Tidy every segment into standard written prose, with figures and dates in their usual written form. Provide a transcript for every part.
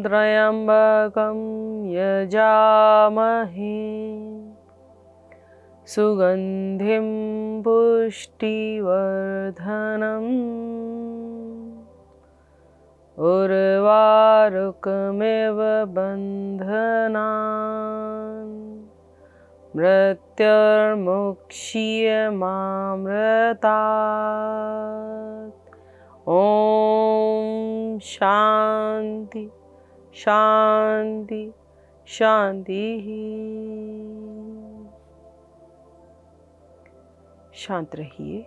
त्र्यम्बकं यजामहे सुगन्धिं पुष्टिवर्धनम् उर्वारुकमिव बन्धनान् मृत्युर्मुक्षीयमामृतात्। ॐ शांति शांति शांति। शांत रहिए।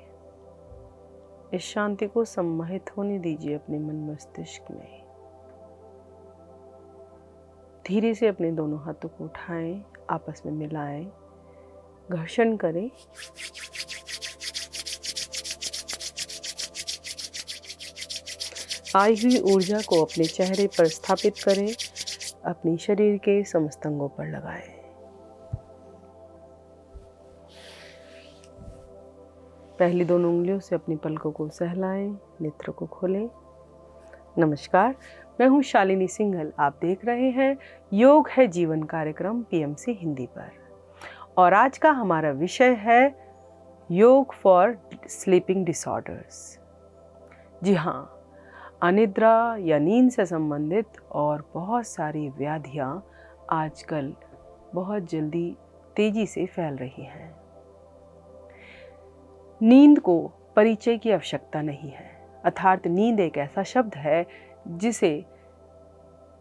इस शांति को सम्मोहित होने दीजिए अपने मन मस्तिष्क में। धीरे से अपने दोनों हाथों को उठाएं, आपस में मिलाएं, घर्षण करें। आई हुई ऊर्जा को अपने चेहरे पर स्थापित करें, अपनी शरीर के समस्त अंगों पर लगाएं। पहली दोनों उंगलियों से अपनी पलकों को सहलाएं, नेत्र को खोलें। नमस्कार, मैं हूं शालिनी सिंघल। आप देख रहे हैं योग है जीवन कार्यक्रम पीएमसी हिंदी पर, और आज का हमारा विषय है योग फॉर स्लीपिंग डिसऑर्डर्स। जी हाँ, अनिद्रा या नींद से संबंधित और बहुत सारी व्याधियां आजकल बहुत जल्दी तेजी से फैल रही हैं। नींद को परिचय की आवश्यकता नहीं है, अर्थात नींद एक ऐसा शब्द है जिसे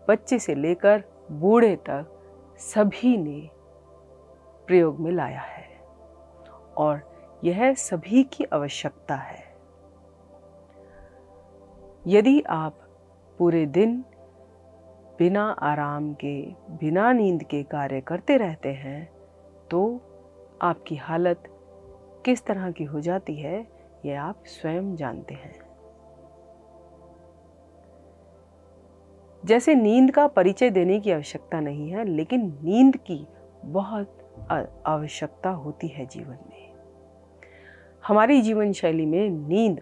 बच्चे से लेकर बूढ़े तक सभी ने प्रयोग में लाया है, और यह सभी की आवश्यकता है। यदि आप पूरे दिन बिना आराम के, बिना नींद के कार्य करते रहते हैं, तो आपकी हालत किस तरह की हो जाती है, यह आप स्वयं जानते हैं। जैसे नींद का परिचय देने की आवश्यकता नहीं है, लेकिन नींद की बहुत आवश्यकता होती है जीवन में। हमारी जीवन शैली में नींद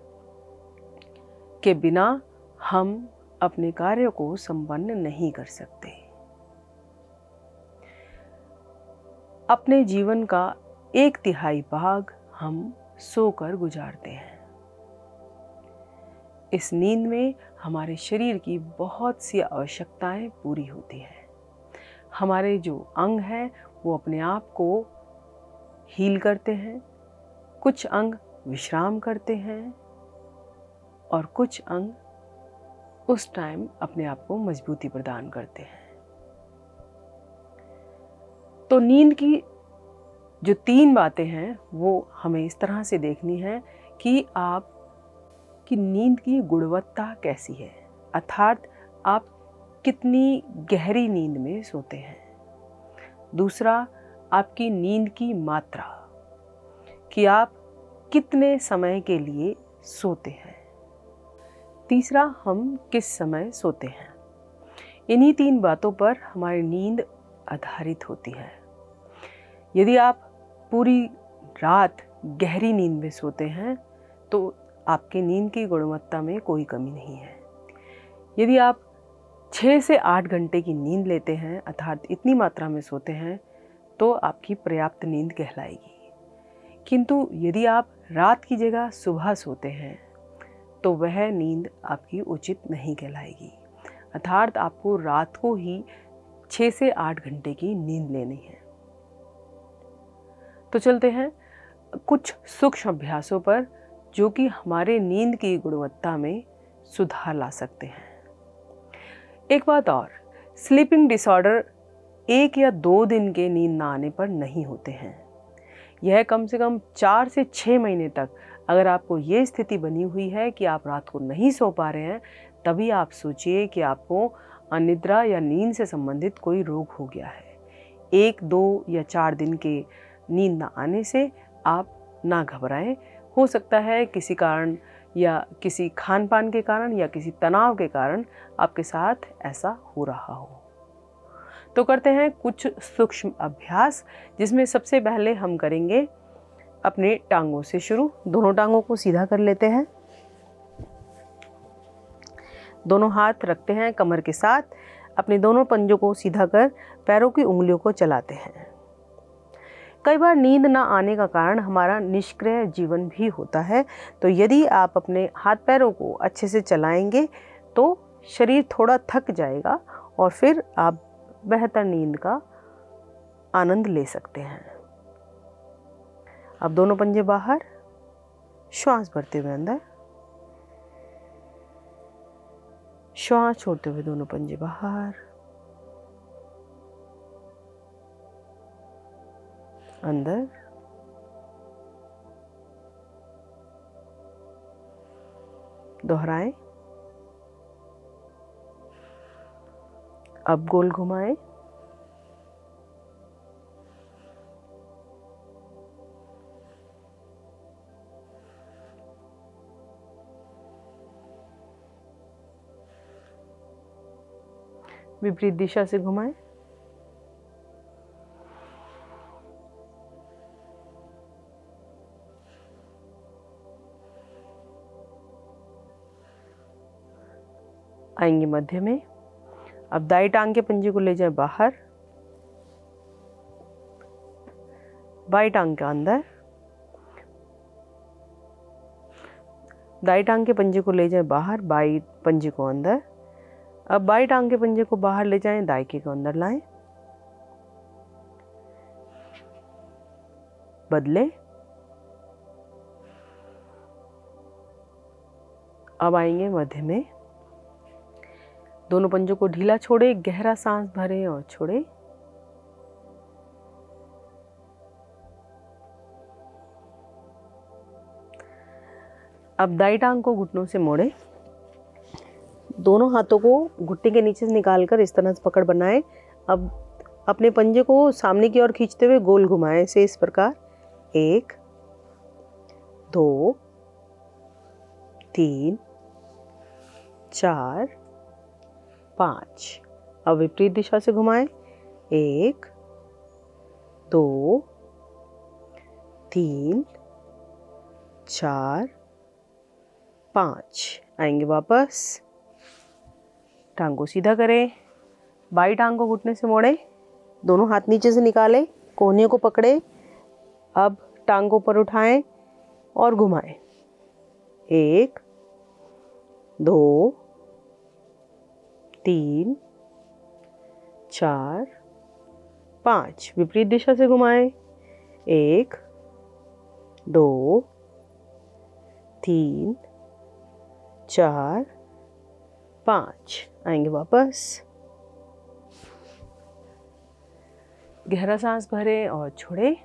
के बिना हम अपने कार्यों को संपन्न नहीं कर सकते। अपने जीवन का 1/3 भाग हम सोकर गुजारते हैं। इस नींद में हमारे शरीर की बहुत सी आवश्यकताएं पूरी होती हैं। हमारे जो अंग हैं वो अपने आप को हील करते हैं, कुछ अंग विश्राम करते हैं, और कुछ अंग उस टाइम अपने आप को मजबूती प्रदान करते हैं। तो नींद की जो 3 बातें हैं वो हमें इस तरह से देखनी है कि आपकी नींद की गुणवत्ता कैसी है, अर्थात आप कितनी गहरी नींद में सोते हैं। दूसरा, आपकी नींद की मात्रा, कि आप कितने समय के लिए सोते हैं। तीसरा, हम किस समय सोते हैं। इन्हीं 3 बातों पर हमारी नींद आधारित होती है। यदि आप पूरी रात गहरी नींद में सोते हैं तो आपके नींद की गुणवत्ता में कोई कमी नहीं है। यदि आप 6 से 8 घंटे की नींद लेते हैं, अर्थात इतनी मात्रा में सोते हैं, तो आपकी पर्याप्त नींद कहलाएगी। किंतु यदि आप रात की जगह सुबह सोते हैं तो वह नींद आपकी उचित नहीं कहलाएगी, अर्थात आपको रात को ही 6 से 8 घंटे की नींद लेनी है। तो चलते हैं कुछ सूक्ष्म अभ्यासों पर, जो कि हमारे नींद की गुणवत्ता में सुधार ला सकते हैं। एक बात और, स्लीपिंग डिसऑर्डर 1 या 2 दिन के नींद ना आने पर नहीं होते हैं। यह कम से कम 4 से 6 महीने तक, अगर आपको ये स्थिति बनी हुई है कि आप रात को नहीं सो पा रहे हैं, तभी आप सोचिए कि आपको अनिद्रा या नींद से संबंधित कोई रोग हो गया है। 1, 2 या 4 दिन के नींद ना आने से आप ना घबराएं। हो सकता है किसी कारण, या किसी खान पान के कारण, या किसी तनाव के कारण आपके साथ ऐसा हो रहा हो। तो करते हैं कुछ सूक्ष्म अभ्यास, जिसमें सबसे पहले हम करेंगे अपने टांगों से शुरू। दोनों टांगों को सीधा कर लेते हैं, दोनों हाथ रखते हैं कमर के साथ। अपने दोनों पंजों को सीधा कर पैरों की उंगलियों को चलाते हैं। कई बार नींद ना आने का कारण हमारा निष्क्रिय जीवन भी होता है, तो यदि आप अपने हाथ पैरों को अच्छे से चलाएंगे तो शरीर थोड़ा थक जाएगा और फिर आप बेहतर नींद का आनंद ले सकते हैं। अब दोनों पंजे बाहर, श्वास भरते हुए अंदर, श्वास छोड़ते हुए दोनों पंजे बाहर, अंदर, दोहराएं। अब गोल घुमाएं, विपरीत दिशा से घुमाएं, आएंगे मध्य में। अब दाई टांग के पंजे को ले जाएं बाहर, बाई टांग के अंदर, दाई टांग के पंजे को ले जाएं बाहर, बाई पंजे को अंदर। अब बाई टांग के पंजे को बाहर ले जाएं, दाई के को अंदर लाएं, बदले। अब आएंगे मध्य में, दोनों पंजों को ढीला छोड़े, गहरा सांस भरें और छोड़े। अब दाई टांग को घुटनों से मोड़े, दोनों हाथों को घुटने के नीचे से निकालकर इस तरह से पकड़ बनाएं। अब अपने पंजे को सामने की ओर खींचते हुए गोल घुमाएं से इस प्रकार, 1 2 3 4 5। अब विपरीत दिशा से घुमाएं, 1 2 3 4 5। आएंगे वापस, टांग को सीधा करें, बाई टांग को घुटने से मोड़े, दोनों हाथ नीचे से निकाले, कोहनी को पकड़े। अब टांग को ऊपर उठाएं और घुमाएं, 1 2 3 4 5। विपरीत दिशा से घुमाएं, 1 2 3 4 5। आएंगे वापस, गहरा सांस भरें और छोड़ें।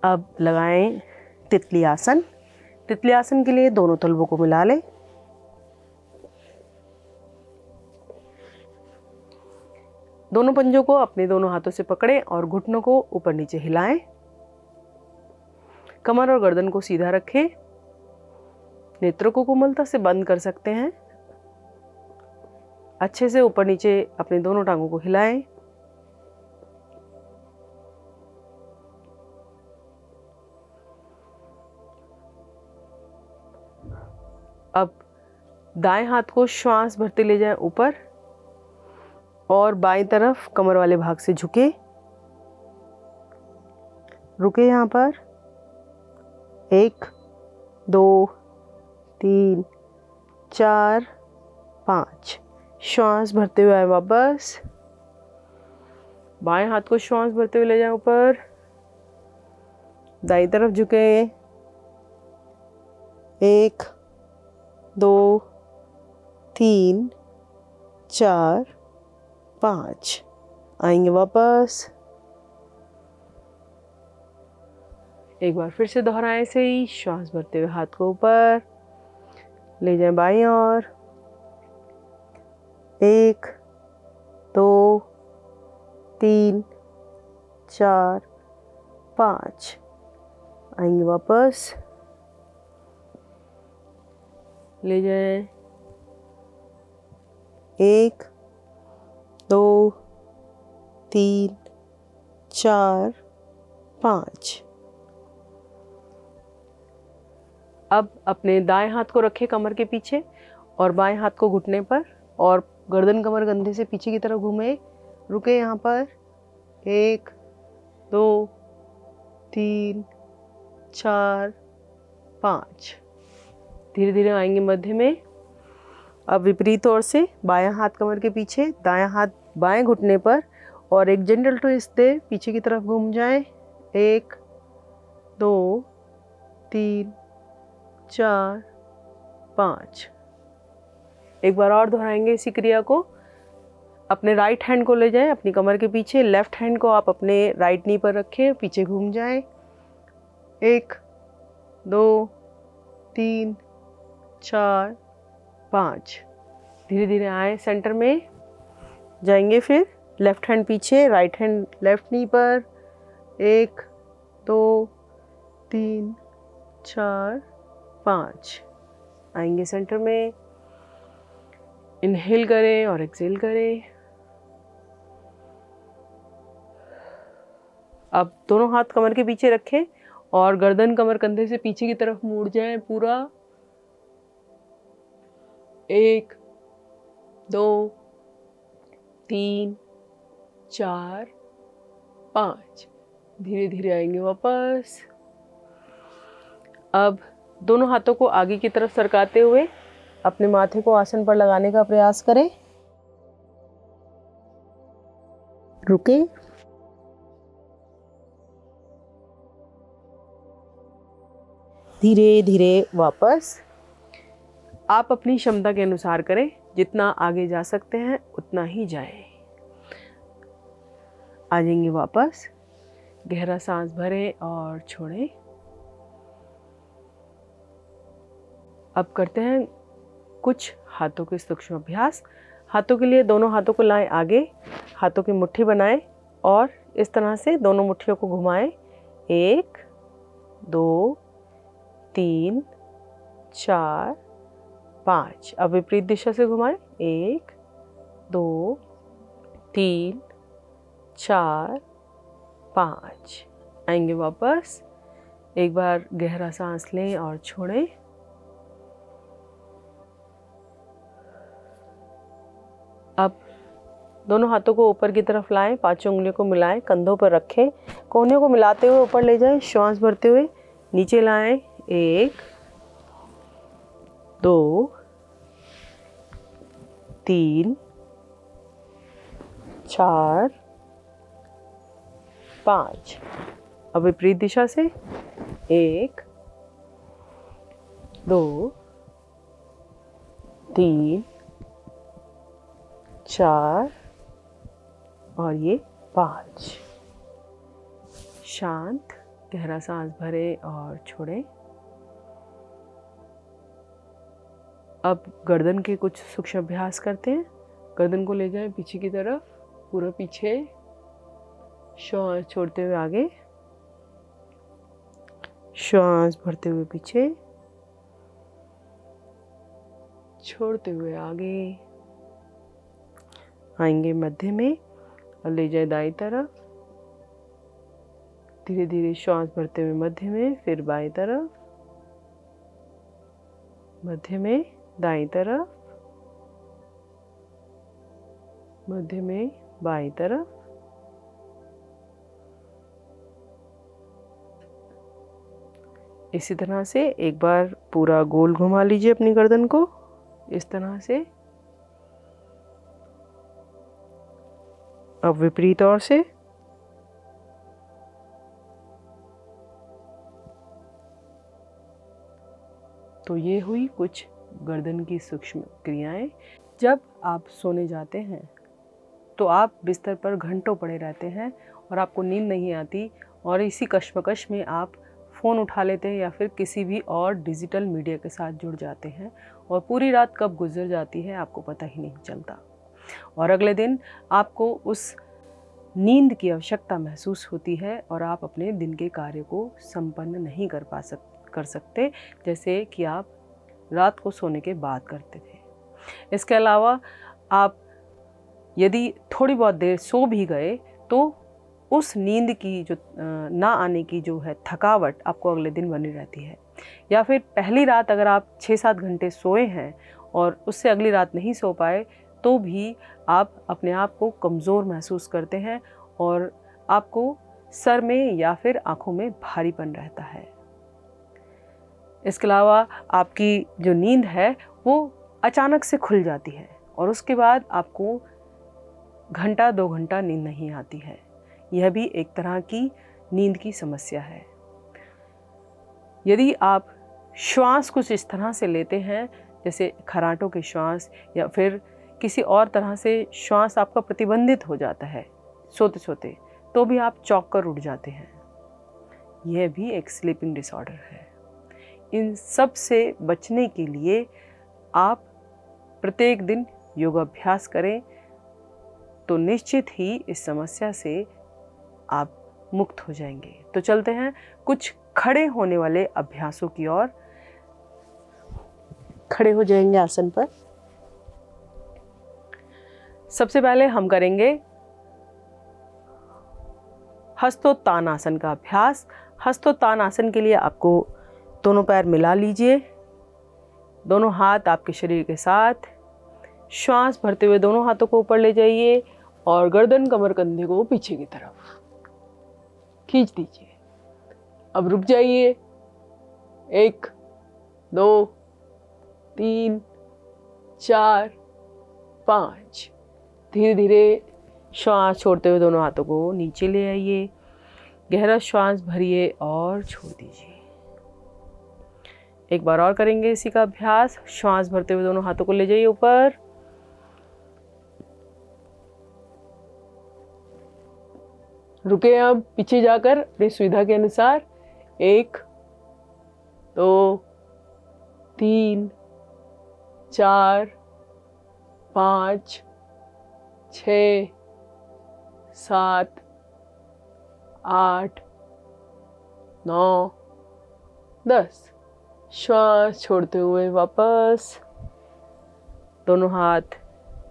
अब लगाएं तितली आसन। तितली आसन के लिए दोनों तलवों को मिला लें, दोनों पंजों को अपने दोनों हाथों से पकड़ें और घुटनों को ऊपर नीचे हिलाएं। कमर और गर्दन को सीधा रखें, नेत्रों को कोमलता से बंद कर सकते हैं। अच्छे से ऊपर नीचे अपने दोनों टांगों को हिलाएं। अब दाएं हाथ को श्वास भरते ले जाएं ऊपर और बाएं तरफ कमर वाले भाग से झुके, रुके यहाँ पर, 1 2 3 4 5। श्वास भरते हुए आए वापस, बाएं हाथ को श्वास भरते हुए ले जाएं ऊपर, दाईं तरफ झुके, 1 2 3 4 5। आएंगे वापस, एक बार फिर से दोहराएं ऐसे ही, श्वास भरते हुए हाथ को ऊपर ले जाएं बाईं ओर, 1 2 3 4 5। आएंगे वापस, ले जाएं, 1 2 3 4 5। अब अपने दाएं हाथ को रखें कमर के पीछे और बाएं हाथ को घुटने पर और गर्दन कमर कंधे से पीछे की तरफ घूमे। रुके यहाँ पर। 1 2 3 4 5। धीरे धीरे आएंगे मध्य में। अब विपरीत ओर से बायां हाथ कमर के पीछे, दायां हाथ बाएं घुटने पर और एक जनरल ट्विस्ट दे पीछे की तरफ घूम जाए। 1 2 3 4 5। एक बार और दोहराएंगे इसी क्रिया को। अपने राइट हैंड को ले जाएं अपनी कमर के पीछे, लेफ्ट हैंड को आप अपने राइट नी पर रखें, पीछे घूम जाएं। 1 2 3 4 5। धीरे धीरे आए सेंटर में जाएंगे। फिर लेफ्ट हैंड पीछे, राइट हैंड लेफ्ट नी पर। 1 2 3 4 5। आएंगे सेंटर में। इनहेल करें और एक्सहेल करें। अब दोनों हाथ कमर के पीछे रखें और गर्दन कमर कंधे से पीछे की तरफ मुड़ जाएं पूरा। 1 2 3 4 5। धीरे धीरे आएंगे वापस। अब दोनों हाथों को आगे की तरफ सरकाते हुए अपने माथे को आसन पर लगाने का प्रयास करें। रुके। धीरे धीरे वापस। आप अपनी क्षमता के अनुसार करें, जितना आगे जा सकते हैं उतना ही जाएं। आ जाएंगे वापस। गहरा सांस भरें और छोड़ें। अब करते हैं कुछ हाथों के सूक्ष्म अभ्यास। हाथों के लिए दोनों हाथों को लाएं आगे, हाथों की मुट्ठी बनाएं और इस तरह से दोनों मुट्ठियों को घुमाएं। 1 2 3 4 5। अब विपरीत दिशा से घुमाएं। 1 2 3 4 5। आएंगे वापस। एक बार गहरा सांस लें और छोड़ें। अब दोनों हाथों को ऊपर की तरफ लाएं, पांचों उंगलियों को मिलाएं, कंधों पर रखें, कोहनियों को मिलाते हुए ऊपर ले जाएं, श्वास भरते हुए नीचे लाएं। 1 2 3 4 5। अब विपरीत दिशा से 1 2 3 4 और ये 5। शांत गहरा सांस भरें और छोड़ें। अब गर्दन के कुछ सूक्ष्म अभ्यास करते हैं। गर्दन को ले जाएं पीछे की तरफ, पूरा पीछे, श्वास छोड़ते हुए आगे, श्वास भरते हुए पीछे, छोड़ते हुए आगे। आएंगे मध्य में और ले जाए दाईं तरफ। धीरे धीरे श्वास भरते हुए मध्य में, फिर बाईं तरफ, मध्य में, दाईं तरफ, मध्य में, बाईं तरफ। इसी तरह से एक बार पूरा गोल घुमा लीजिए अपनी गर्दन को, इस तरह से। अब विपरीत ओर से। तो ये हुई कुछ गर्दन की सूक्ष्म क्रियाएं। जब आप सोने जाते हैं तो आप बिस्तर पर घंटों पड़े रहते हैं और आपको नींद नहीं आती और इसी कश्मकश में आप फ़ोन उठा लेते हैं या फिर किसी भी और डिजिटल मीडिया के साथ जुड़ जाते हैं और पूरी रात कब गुजर जाती है आपको पता ही नहीं चलता और अगले दिन आपको उस नींद की आवश्यकता महसूस होती है और आप अपने दिन के कार्य को संपन्न नहीं कर सकते जैसे कि आप रात को सोने के बाद करते थे। इसके अलावा आप यदि थोड़ी बहुत देर सो भी गए तो उस नींद की जो ना आने की जो है थकावट आपको अगले दिन बनी रहती है। या फिर पहली रात अगर आप 6-7 घंटे सोए हैं और उससे अगली रात नहीं सो पाए तो भी आप अपने आप को कमज़ोर महसूस करते हैं और आपको सर में या फिर आँखों में भारीपन रहता है। इसके अलावा आपकी जो नींद है वो अचानक से खुल जाती है और उसके बाद आपको घंटा 2 घंटा नींद नहीं आती है। यह भी एक तरह की नींद की समस्या है। यदि आप श्वास कुछ इस तरह से लेते हैं जैसे खर्राटों के श्वास या फिर किसी और तरह से श्वास आपका प्रतिबंधित हो जाता है सोते सोते, तो भी आप चौंक कर उठ जाते हैं। यह भी एक स्लीपिंग डिसऑर्डर है। इन सब से बचने के लिए आप प्रत्येक दिन योगाभ्यास करें तो निश्चित ही इस समस्या से आप मुक्त हो जाएंगे। तो चलते हैं कुछ खड़े होने वाले अभ्यासों की ओर। खड़े हो जाएंगे आसन पर। सबसे पहले हम करेंगे हस्तोत्तान आसन का अभ्यास। हस्तोत्तान आसन के लिए आपको दोनों पैर मिला लीजिए, दोनों हाथ आपके शरीर के साथ। श्वास भरते हुए दोनों हाथों को ऊपर ले जाइए और गर्दन कमर कंधे को पीछे की तरफ खींच दीजिए। अब रुक जाइए। 1 2 3 4 5। धीरे धीरे श्वास छोड़ते हुए दोनों हाथों को नीचे ले आइए। गहरा श्वास भरिए और छोड़ दीजिए। एक बार और करेंगे इसी का अभ्यास। श्वास भरते हुए दोनों हाथों को ले जाइए ऊपर। रुके अब पीछे जाकर अपनी सुविधा के अनुसार। 1 2 3 4 5 6 7 8 9 10। श्वास छोड़ते हुए वापस दोनों हाथ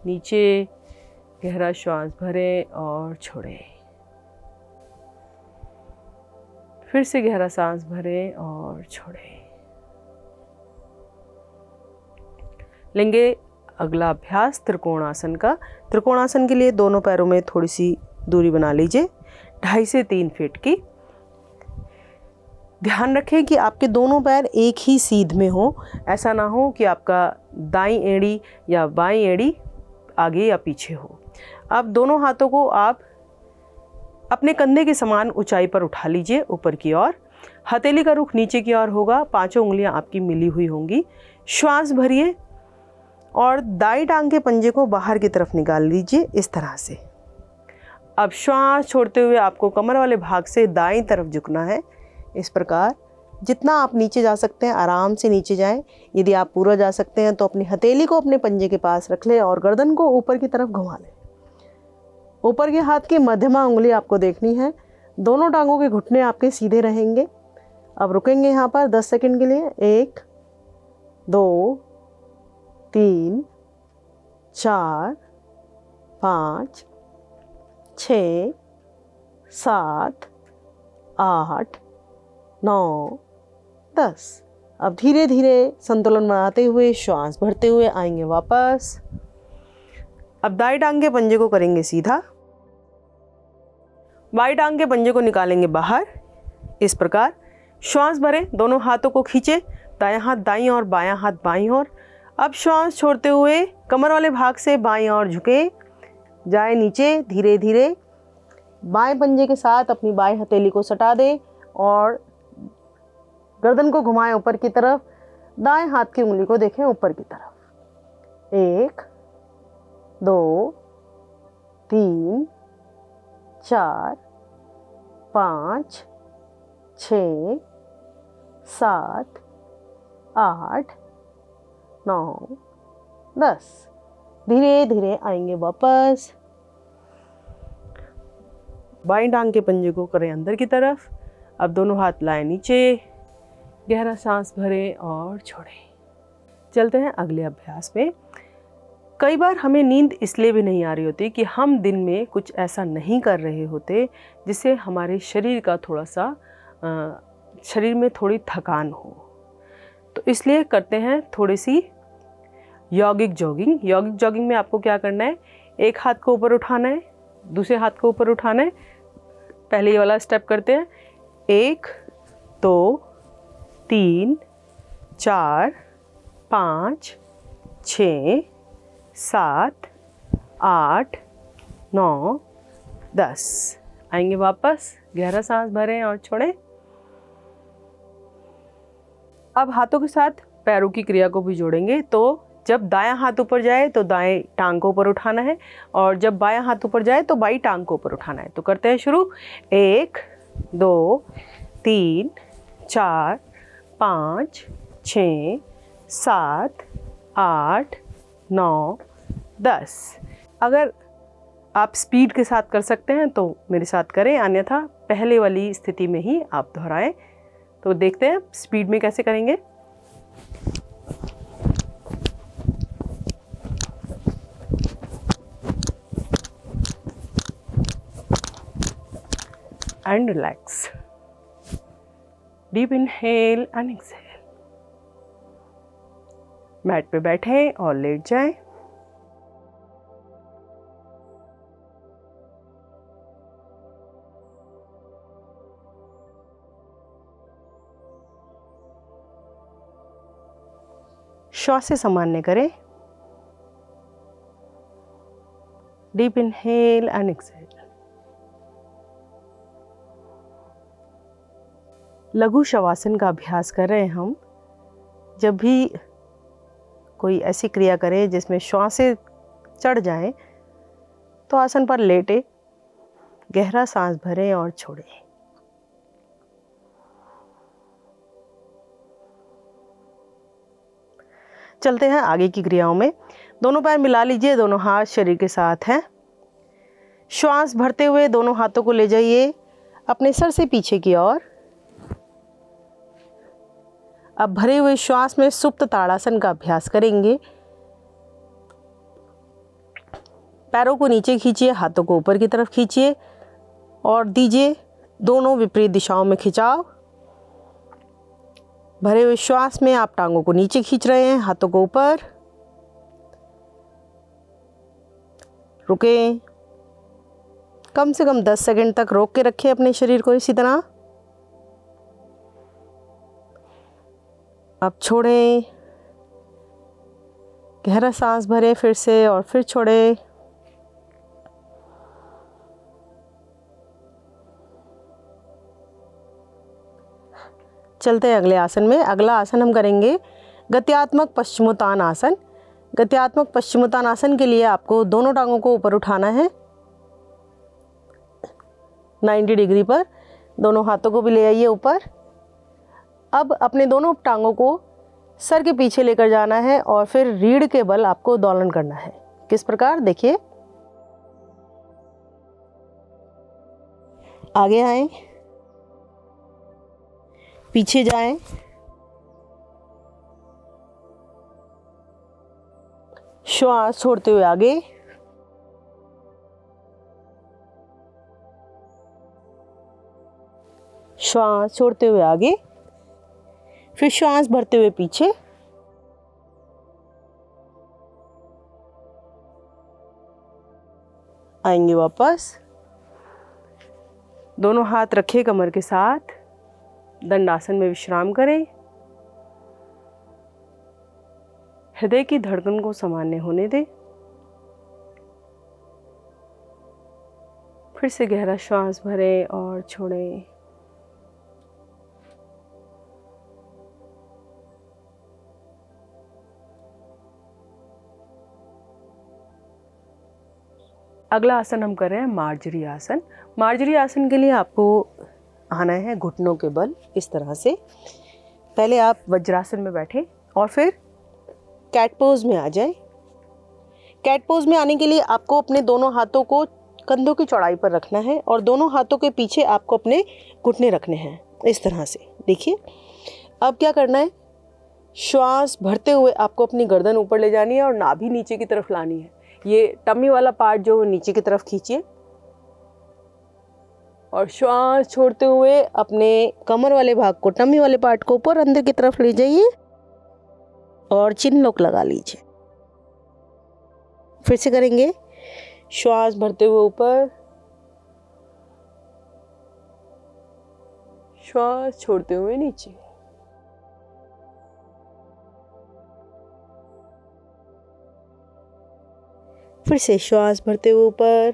नीचे। गहरा श्वास भरें और छोड़ें। फिर से गहरा सांस भरें और छोड़ें। लेंगे अगला अभ्यास त्रिकोणासन का। त्रिकोणासन के लिए दोनों पैरों में थोड़ी सी दूरी बना लीजिए, 2.5 से 3 फीट की। ध्यान रखें कि आपके दोनों पैर एक ही सीध में हो। ऐसा ना हो कि आपका दाईं एड़ी या बाईं एड़ी आगे या पीछे हो। अब दोनों हाथों को आप अपने कंधे के समान ऊंचाई पर उठा लीजिए ऊपर की ओर। हथेली का रुख नीचे की ओर होगा। 5 उंगलियां आपकी मिली हुई होंगी। श्वास भरिए और दाईं टांग के पंजे को बाहर की तरफ निकाल लीजिए इस तरह से। अब श्वास छोड़ते हुए आपको कमर वाले भाग से दाईं तरफ झुकना है। इस प्रकार जितना आप नीचे जा सकते हैं आराम से नीचे जाएं। यदि आप पूरा जा सकते हैं तो अपनी हथेली को अपने पंजे के पास रख लें और गर्दन को ऊपर की तरफ घुमा लें। ऊपर के हाथ की मध्यमा उंगली आपको देखनी है। दोनों टांगों के घुटने आपके सीधे रहेंगे। अब रुकेंगे यहाँ पर 10 सेकंड के लिए। 1 2 3 4 5 6 7 8 9 10। अब धीरे धीरे संतुलन बनाते हुए श्वास भरते हुए आएंगे वापस। अब दाईं टांग के पंजे को करेंगे सीधा। बाईं टांग के पंजे को निकालेंगे बाहर इस प्रकार। श्वास भरें, दोनों हाथों को खींचे, दायां हाथ दाईं और बायां हाथ बाईं ओर। अब श्वास छोड़ते हुए कमर वाले भाग से बाईं ओर झुके जाए नीचे। धीरे धीरे बाएं पंजे के साथ अपनी बाएं हथेली को सटा दें और गर्दन को घुमाएं ऊपर की तरफ। दाएं हाथ की उंगली को देखें ऊपर की तरफ। 1 2 3 4 5 6 7 8 9 10। धीरे धीरे आएंगे वापस। बाईं टांग के पंजे को करें अंदर की तरफ। अब दोनों हाथ लाएं नीचे। गहरा सांस भरें और छोड़ें। चलते हैं अगले अभ्यास में। कई बार हमें नींद इसलिए भी नहीं आ रही होती कि हम दिन में कुछ ऐसा नहीं कर रहे होते जिससे हमारे शरीर का थोड़ा सा शरीर में थोड़ी थकान हो। तो इसलिए करते हैं थोड़ी सी यौगिक जॉगिंग। यौगिक जॉगिंग में आपको क्या करना है, एक हाथ को ऊपर उठाना है, दूसरे हाथ को ऊपर उठाना है। पहले ये वाला स्टेप करते हैं, 1 2 3 4 5 6 7 8 9 10। आएंगे वापस, गहरा सांस भरें और छोड़ें। अब हाथों के साथ पैरों की क्रिया को भी जोड़ेंगे। तो जब दायां हाथ ऊपर जाए तो दाएं टांग को ऊपर उठाना है, और जब बायां हाथ ऊपर जाए तो बाईं टांग को ऊपर उठाना है। तो करते हैं शुरू, 1 2 3 4 5 6 7 8 9 10। अगर आप स्पीड के साथ कर सकते हैं तो मेरे साथ करें, अन्यथा पहले वाली स्थिति में ही आप दोहराएं। तो देखते हैं स्पीड में कैसे करेंगे। And relax, deep inhale and exhale. Mat पे बैठें और लेट जाएं। श्वास से सामान्य करें, डीप इनहेल एंड एक्सहेल। लघु शवासन का अभ्यास कर रहे हैं हम। जब भी कोई ऐसी क्रिया करें जिसमें श्वासें चढ़ जाएं, तो आसन पर लेटे, गहरा सांस भरें और छोड़ें। चलते हैं आगे की क्रियाओं में। दोनों पैर मिला लीजिए, दोनों हाथ शरीर के साथ हैं। श्वास भरते हुए दोनों हाथों को ले जाइए अपने सर से पीछे की ओर। अब भरे हुए श्वास में सुप्त ताड़ासन का अभ्यास करेंगे। पैरों को नीचे खींचिए, हाथों को ऊपर की तरफ खींचिए और दीजिए दोनों विपरीत दिशाओं में खिंचाव। भरे हुए श्वास में आप टांगों को नीचे खींच रहे हैं, हाथों को ऊपर। रुकें, कम से कम 10 सेकंड तक रोक के रखें अपने शरीर को इसी तरह। अब छोड़ें, गहरा सांस भरें फिर से और फिर छोड़ें। चलते हैं अगले आसन में। अगला आसन हम करेंगे गत्यात्मक पश्चिमोत्तान आसन। गत्यात्मक पश्चिमोत्तान आसन के लिए आपको दोनों टांगों को ऊपर उठाना है 90 डिग्री पर। दोनों हाथों को भी ले आइए ऊपर। अब अपने दोनों टांगों को सर के पीछे लेकर जाना है और फिर रीढ़ के बल आपको दोलन करना है। किस प्रकार, देखिए। आगे आएं, पीछे जाएं, श्वास छोड़ते हुए आगे, श्वास छोड़ते हुए आगे, फिर श्वास भरते हुए पीछे। आएंगे वापस, दोनों हाथ रखे कमर के साथ, दंडासन में विश्राम करें। हृदय की धड़कन को सामान्य होने दें। फिर से गहरा श्वास भरें और छोड़ें। अगला आसन हम कर रहे हैं मार्जरी आसन। मार्जरी आसन के लिए आपको आना है घुटनों के बल इस तरह से। पहले आप वज्रासन में बैठें और फिर कैट पोज में आ जाएं। कैट पोज में आने के लिए आपको अपने दोनों हाथों को कंधों की चौड़ाई पर रखना है और दोनों हाथों के पीछे आपको अपने घुटने रखने हैं इस तरह से। देखिए, अब क्या करना है, श्वास भरते हुए आपको अपनी गर्दन ऊपर ले जानी है और नाभि नीचे की तरफ लानी है। ये टमी वाला पार्ट जो है नीचे की तरफ खींचिए और श्वास छोड़ते हुए अपने कमर वाले भाग को, टमी वाले पार्ट को ऊपर अंदर की तरफ ले जाइए। और चिन लॉक लगा लीजिए। फिर से करेंगे। श्वास भरते हुए ऊपर, श्वास छोड़ते हुए नीचे। फिर से श्वास भरते हुए ऊपर,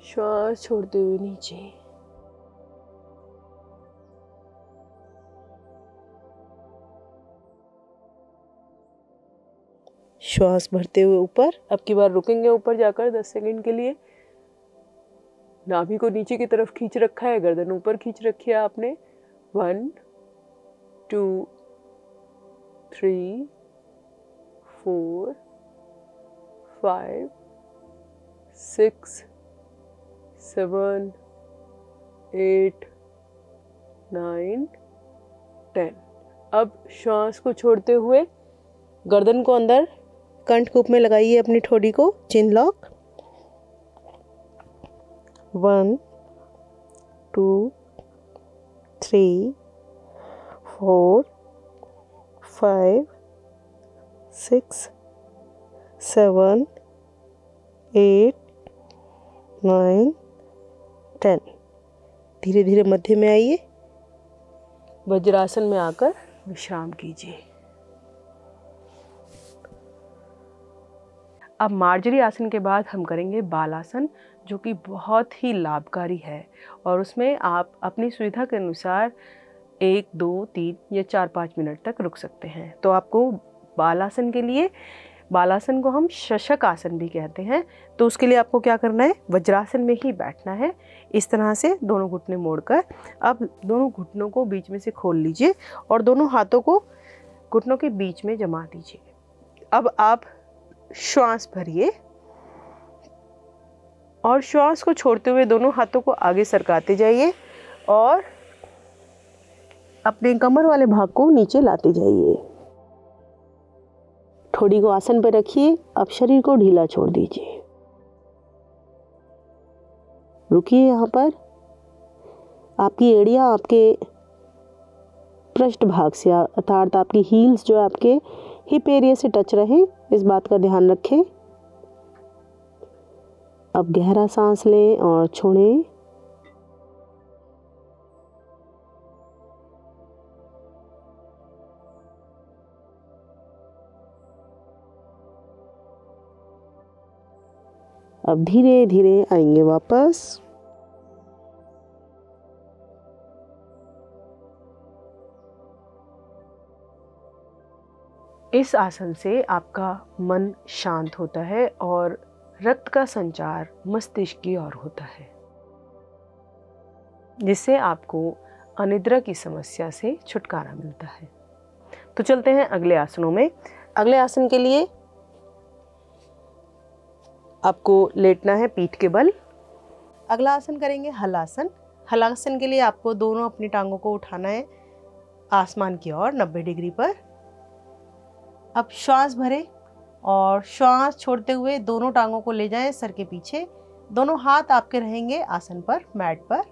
श्वास छोड़ते हुए नीचे। श्वास भरते हुए ऊपर। अब की बार रुकेंगे ऊपर जाकर 10 सेकंड के लिए। नाभि को नीचे की तरफ खींच रखा है, गर्दन ऊपर खींच रखी है आपने। 1 2 3 4 5 6 7 8 9 10। अब श्वास को छोड़ते हुए गर्दन को अंदर कंठकूप में लगाइए, अपनी ठोड़ी को, चिन लॉक। 1 2 3 4 5 6 7 8 9 10। धीरे धीरे मध्य में आइए। वज्रासन में आकर विश्राम कीजिए। अब मार्जरी आसन के बाद हम करेंगे बालासन, जो कि बहुत ही लाभकारी है और उसमें आप अपनी सुविधा के अनुसार 1 2 3 या 4 5 मिनट तक रुक सकते हैं। तो आपको बालासन के लिए, बालासन को हम शशक आसन भी कहते हैं, तो उसके लिए आपको क्या करना है, वज्रासन में ही बैठना है। इस तरह से दोनों घुटने मोड़कर अब दोनों घुटनों को बीच में से खोल लीजिए और दोनों हाथों को घुटनों के बीच में जमा दीजिए। अब आप श्वास भरिए और श्वास को छोड़ते हुए दोनों हाथों को आगे सरकाते जाइए और अपने कमर वाले भाग को नीचे लाते जाइए। ठोड़ी को आसन पर रखिए। अब शरीर को ढीला छोड़ दीजिए। रुकिए यहाँ पर। आपकी एड़ियाँ आपके पृष्ठ भाग से, अर्थात आपकी हील्स जो आपके हिप एरिया से टच रहे, इस बात का ध्यान रखें। अब गहरा सांस लें और छोड़ें। अब धीरे धीरे आएंगे वापस। इस आसन से आपका मन शांत होता है और रक्त का संचार मस्तिष्क की ओर होता है, जिससे आपको अनिद्रा की समस्या से छुटकारा मिलता है। तो चलते हैं अगले आसनों में। अगले आसन के लिए आपको लेटना है पीठ के बल। अगला आसन करेंगे हलासन। हलासन के लिए आपको दोनों अपनी टांगों को उठाना है आसमान की ओर 90 डिग्री पर। अब श्वास भरें और श्वास छोड़ते हुए दोनों टांगों को ले जाएं सर के पीछे। दोनों हाथ आपके रहेंगे आसन पर, मैट पर।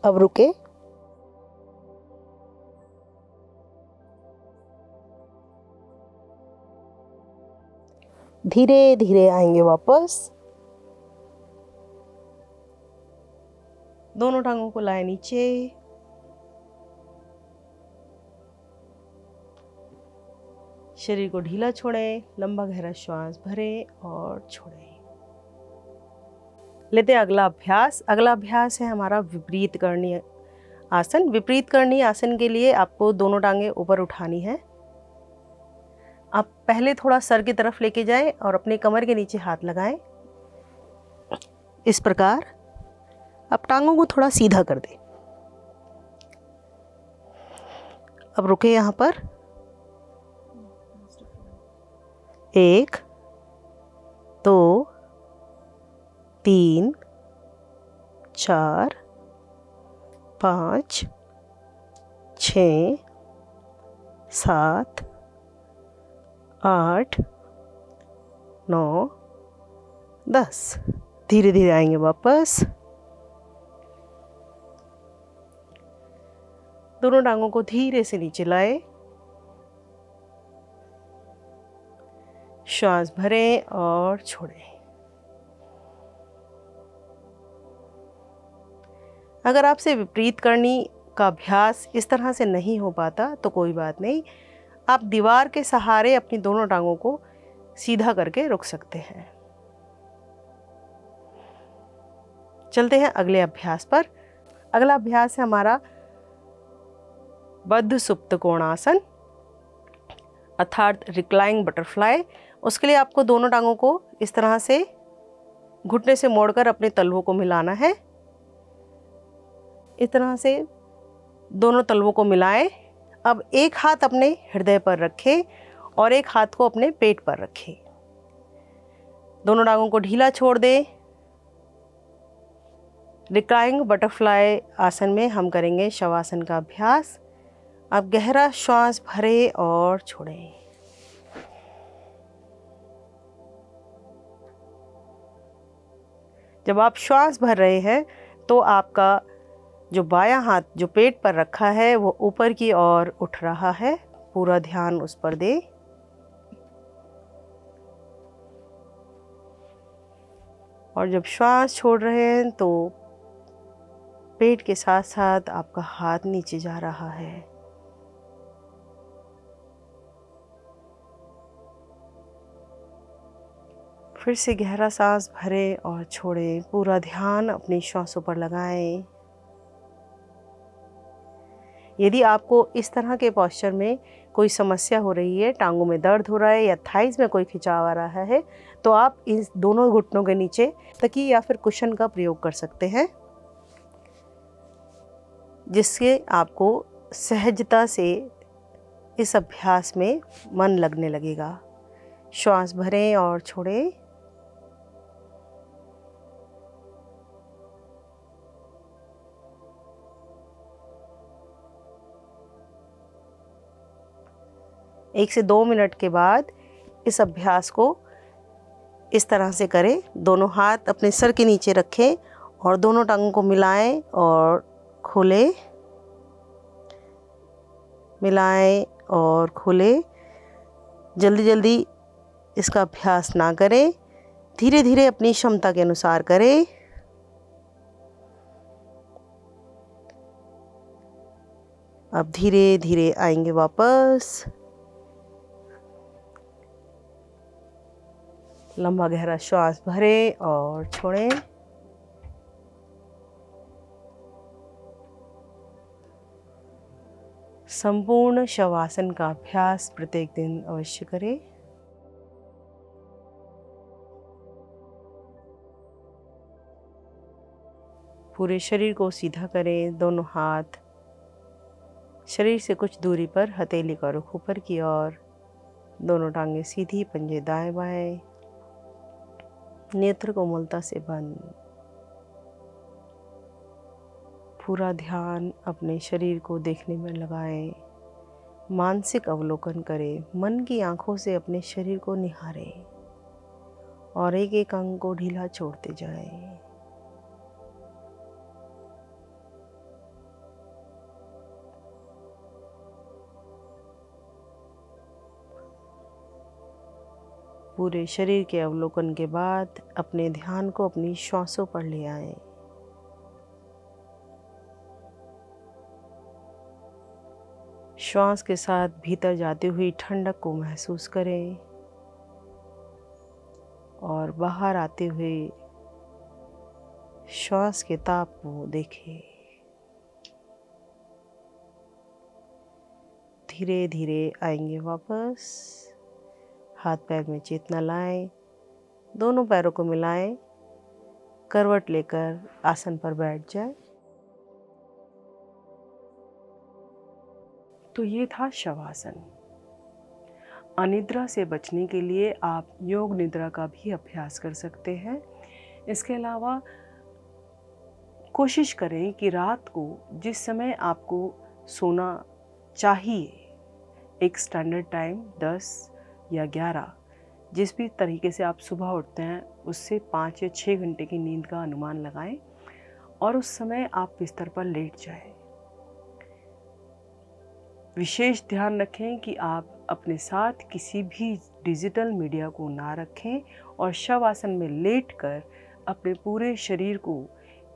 अब रुके। धीरे धीरे आएंगे वापस। दोनों टांगों को लाएं नीचे। शरीर को ढीला छोड़ें, लंबा गहरा श्वास भरें और छोड़ें। लेते हैं अगला अभ्यास। अगला अभ्यास है हमारा विपरीत करणीय आसन। विपरीत करणीय आसन के लिए आपको दोनों टांगें ऊपर उठानी है। आप पहले थोड़ा सर की तरफ लेके जाएं और अपने कमर के नीचे हाथ लगाएं, इस प्रकार। अब टांगों को थोड़ा सीधा कर दें। अब रुके यहाँ पर। 1 2 3 4 5 6 7 8 9 10। धीरे धीरे आएंगे वापस। दोनों टांगों को धीरे से नीचे लाए, श्वास भरें और छोड़ें। अगर आपसे विपरीत करनी का अभ्यास इस तरह से नहीं हो पाता तो कोई बात नहीं, आप दीवार के सहारे अपनी दोनों टांगों को सीधा करके रुक सकते हैं। चलते हैं अगले अभ्यास पर। अगला अभ्यास है हमारा बद्ध सुप्त कोणासन अर्थात रिक्लाइंग बटरफ्लाई। उसके लिए आपको दोनों टांगों को इस तरह से घुटने से मोड़कर अपने तलवों को मिलाना है। इस तरह से दोनों तलवों को मिलाएं। अब एक हाथ अपने हृदय पर रखें और एक हाथ को अपने पेट पर रखें। दोनों टांगों को ढीला छोड़ दें। रिक्लाइंग बटरफ्लाई आसन में हम करेंगे शवासन का अभ्यास। अब गहरा श्वास भरें और छोड़ें। जब आप श्वास भर रहे हैं तो आपका जो बायां हाथ जो पेट पर रखा है वो ऊपर की ओर उठ रहा है। पूरा ध्यान उस पर दें। और जब श्वास छोड़ रहे हैं तो पेट के साथ साथ आपका हाथ नीचे जा रहा है। फिर से गहरा सांस भरें और छोड़ें। पूरा ध्यान अपनी श्वासों पर लगाएं। यदि आपको इस तरह के पोस्चर में कोई समस्या हो रही है, टांगों में दर्द हो रहा है या थाइस में कोई खिंचाव आ रहा है, तो आप इन दोनों घुटनों के नीचे तकिए या फिर कुशन का प्रयोग कर सकते हैं, जिससे आपको सहजता से इस अभ्यास में मन लगने लगेगा। श्वास भरें और छोड़ें। एक से 2 मिनट के बाद इस अभ्यास को इस तरह से करें। दोनों हाथ अपने सर के नीचे रखें और दोनों टांगों को मिलाएं और खोलें, मिलाएं और खोलें। जल्दी जल्दी इसका अभ्यास ना करें, धीरे धीरे अपनी क्षमता के अनुसार करें। अब धीरे धीरे आएंगे वापस। लंबा गहरा श्वास भरें और छोड़ें। संपूर्ण शवासन का अभ्यास प्रत्येक दिन अवश्य करें। पूरे शरीर को सीधा करें। दोनों हाथ शरीर से कुछ दूरी पर, हथेली का रुख ऊपर की ओर। दोनों टांगें सीधी, पंजे दाएं बाएं। नेत्र कोमलता से बंद। पूरा ध्यान अपने शरीर को देखने में लगाएं। मानसिक अवलोकन करें। मन की आंखों से अपने शरीर को निहारें और एक एक अंग को ढीला छोड़ते जाएं। पूरे शरीर के अवलोकन के बाद अपने ध्यान को अपनी श्वासों पर ले आएं। श्वास के साथ भीतर जाती हुई ठंडक को महसूस करें और बाहर आते हुए श्वास के ताप को देखें। धीरे धीरे आएंगे वापस। हाथ पैर में चेतना लाएं। दोनों पैरों को मिलाएं। करवट लेकर आसन पर बैठ जाएं। तो ये था शवासन। अनिद्रा से बचने के लिए आप योग निद्रा का भी अभ्यास कर सकते हैं। इसके अलावा कोशिश करें कि रात को जिस समय आपको सोना चाहिए, एक स्टैंडर्ड टाइम 10 या 11, जिस भी तरीके से आप सुबह उठते हैं उससे 5 या 6 घंटे की नींद का अनुमान लगाएं और उस समय आप बिस्तर पर लेट जाएं। विशेष ध्यान रखें कि आप अपने साथ किसी भी डिजिटल मीडिया को ना रखें और शवासन में लेटकर अपने पूरे शरीर को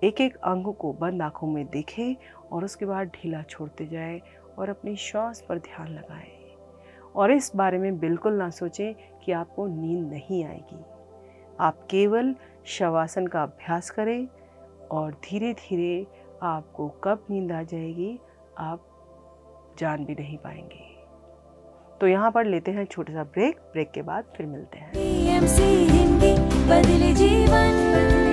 एक एक अंग को बंद आँखों में देखें और उसके बाद ढीला छोड़ते जाएं और अपनी श्वास पर ध्यान लगाएं। और इस बारे में बिल्कुल ना सोचें कि आपको नींद नहीं आएगी। आप केवल शवासन का अभ्यास करें और धीरे धीरे आपको कब नींद आ जाएगी आप जान भी नहीं पाएंगे। तो यहाँ पर लेते हैं छोटा सा ब्रेक के बाद फिर मिलते हैं। PMC हिंदी बदले जीवन।